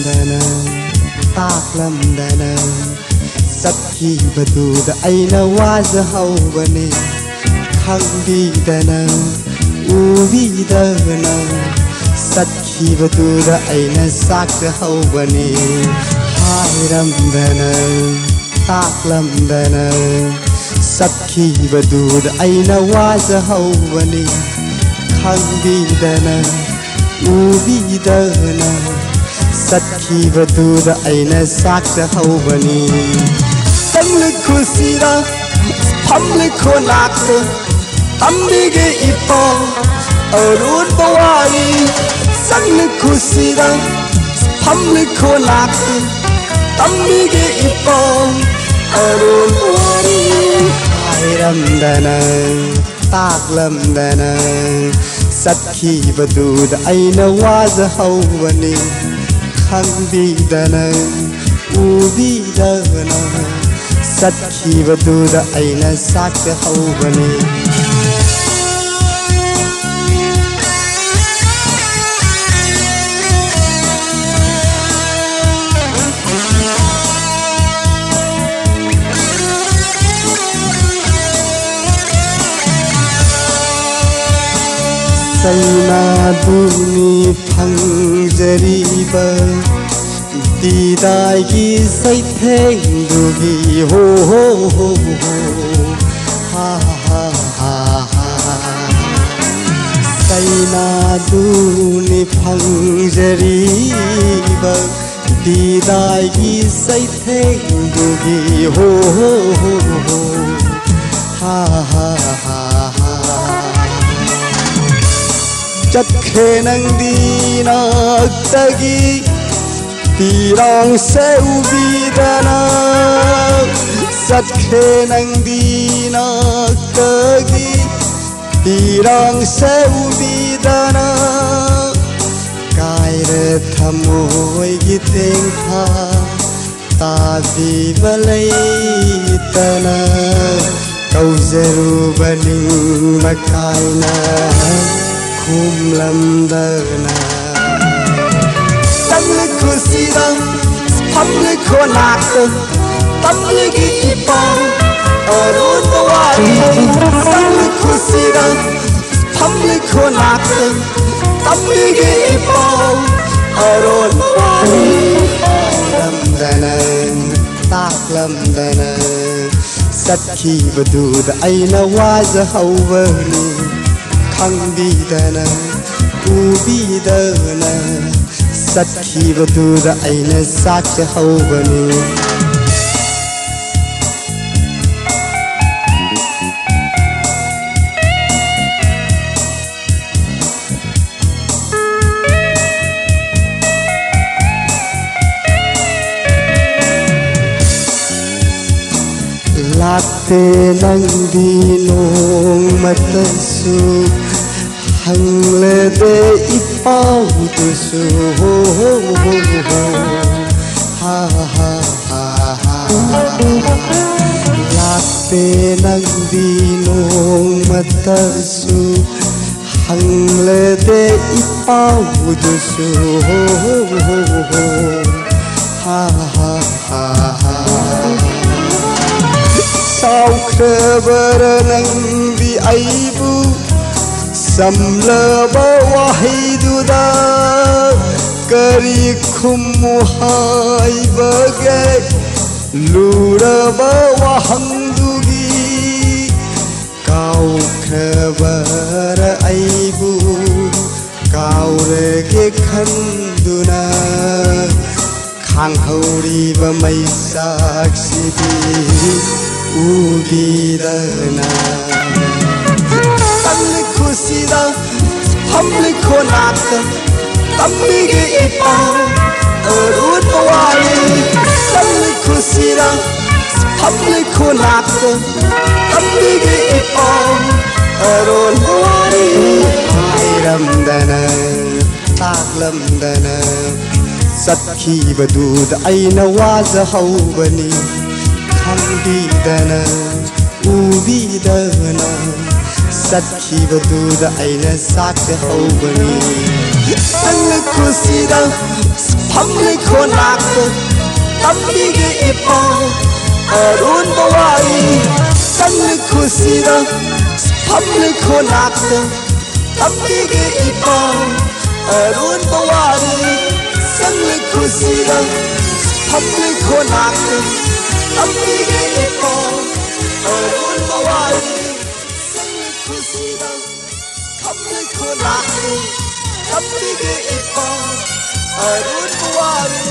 ꯇꯥꯛꯂꯝꯗꯅ ꯇꯥꯛꯂꯝꯗꯅ ꯆꯠꯈꯤꯕꯗꯨꯗ ꯑꯩꯅ ꯋꯥꯖꯍꯧꯕꯅꯤ ꯈꯪꯕꯤꯗꯅ ꯎꯕꯤꯗꯅ ꯆꯠꯈꯤꯕꯗꯨꯗ ꯑꯩꯅ ꯆꯥꯛꯆꯍꯧꯕꯅꯤ ꯍꯥꯏꯔꯝꯗꯅ ꯇꯥꯛꯂꯝꯗꯅ ꯆꯠꯈꯤꯕꯗꯨꯗ ꯑꯩꯅ ꯋꯥꯖꯍꯧꯕꯅꯤ ꯈꯪꯕꯤꯗꯅ ꯎꯕꯤꯗꯅ ꯆꯠꯈꯤꯕꯗꯨꯗ ꯑꯩꯅ ꯆꯥꯛꯆꯍꯧꯕꯅꯤ ꯆꯪꯂꯤ ꯈꯨꯁꯤꯗ ꯐꯝꯂꯤ ꯈꯣꯟꯅꯥꯛꯇ ꯇꯝꯕꯤꯒꯦ ꯏꯄꯥꯎ ꯑꯔꯨꯟꯕ ꯋꯥꯔꯤ ꯆꯪꯂꯤ ꯈꯨꯁꯤꯗ ꯐꯝꯂꯤ ꯈꯣꯟꯅꯥꯛꯇ ꯇꯝꯕꯤꯒꯦ ꯏꯄꯥꯎ ꯑꯔꯨꯟꯕ ꯋꯥꯔꯤ ꯍꯥꯏꯔꯝꯗꯅ ꯇꯥꯛꯂꯝꯗꯅ ꯆꯠꯈꯤꯕꯗꯨꯗ ꯑꯩꯅ ꯋꯥꯖꯍꯧꯕꯅꯤ ꯈꯪꯕꯤꯗꯅ ꯎꯕꯤꯗꯅ ꯆꯠꯈꯤꯕꯗꯨꯗ ꯑꯩꯅ ꯆꯥꯛꯆꯍꯧꯕꯅꯤ ꯆꯩꯅꯥꯗꯨꯅꯤ ꯐꯪꯖꯔꯤꯕ ꯗꯤꯗꯥꯏꯒꯤ ꯆꯩꯊꯦꯡꯗꯨꯒꯤ ꯍꯣ ꯍꯣ ꯍꯣ ꯍꯣ ꯍꯥ ꯍꯥ ꯍꯥ ꯍꯥ ꯆꯩꯅꯥꯗꯨꯅꯤ ꯐꯪꯖꯔꯤꯕ ꯗꯤꯗꯥꯏꯒꯤ ꯆꯩꯊꯦꯡꯗꯨꯒꯤ ꯍꯣ ꯍೋ ꯍꯣ ꯍꯣ ꯍꯥ ꯍꯥ ꯍꯥ चखे नंदी नाक्तगी तीरांग से उबीदना चखे नंदी नाक्तगी तीरांग से उबीदना कायरे थमोय गितेंखा ताबी बलैतना कौजरुबनी मकायना kumlamdana Samli kusida Hamli konakta Tamligi ipang Arun bawari Samli kusida Hamli konakta Tamligi ipang Arun bawari Lamdana Taklamdana Satkhibaduda Aina wajahawani खंबीदना उबीदना चꯠखिबदुदा अइना साक्चहौबनी लाते नंदी नोंमतसु हंगलदे इपाउदसु हो हो हो हो हा हा हा हा लाते नंदी नोंमतसु हंगलदे इपाउदसु हो हो हो हो हा हा हा हा साउख्रबर नंदी आइबु समलबा वाहिदुदा करी खुमु हाइबगे लुरबा वाहंदुगी काउख्रबर आइबु काउरगे खंदुना खांहौरिबा मैसाक्सिबि उबीदना Samli kusida Hamli konakta Tamligi ipang Arun bawari Samli kusida Hamli konakta Tamligi ipang Arun bawari Hairamdana Taklamdana Satkhibaduda Aina wajahawbani Khambidana Ubidana ꯆꯠꯈꯤꯕꯗꯨꯗ ꯑꯩꯅ ꯆꯥꯛꯇ ꯍꯧꯕꯅꯤ ꯅꯪꯅ ꯈꯨꯁꯤꯗ ꯐꯝꯂꯤ ꯈꯣꯟꯅꯥꯛꯇ ꯇꯝꯕꯤꯒꯦ ꯏꯄꯥꯎ ꯑꯔꯨꯟꯕ ꯋꯥꯔꯤ ꯅꯪꯅ ꯈꯨꯁꯤꯗ ꯐꯝꯂꯤ ꯈꯣꯟꯅꯥꯛꯇ ꯇꯝꯕꯤꯒꯦ ꯏꯄꯥꯎ ꯑꯔꯨꯟꯕ ꯋꯥꯔꯤ ꯅꯪꯅ ꯈꯨꯁꯤꯗ ꯐꯝꯂꯤ ꯈꯣꯟꯅꯥꯛꯇ ꯇꯝꯕꯤꯒꯦ ꯏꯄꯥꯎ ꯑꯔꯨꯟꯕ ꯋꯥꯔꯤ ꯅꯪꯅ ꯈꯨꯁꯤꯗ ꯐꯝꯂꯤ ꯈꯣꯟꯅꯥꯛꯇ ꯇꯝꯕꯤꯒꯦ ꯏꯄꯥꯎ ꯑꯔꯨꯟꯕ ꯋꯥꯔꯤ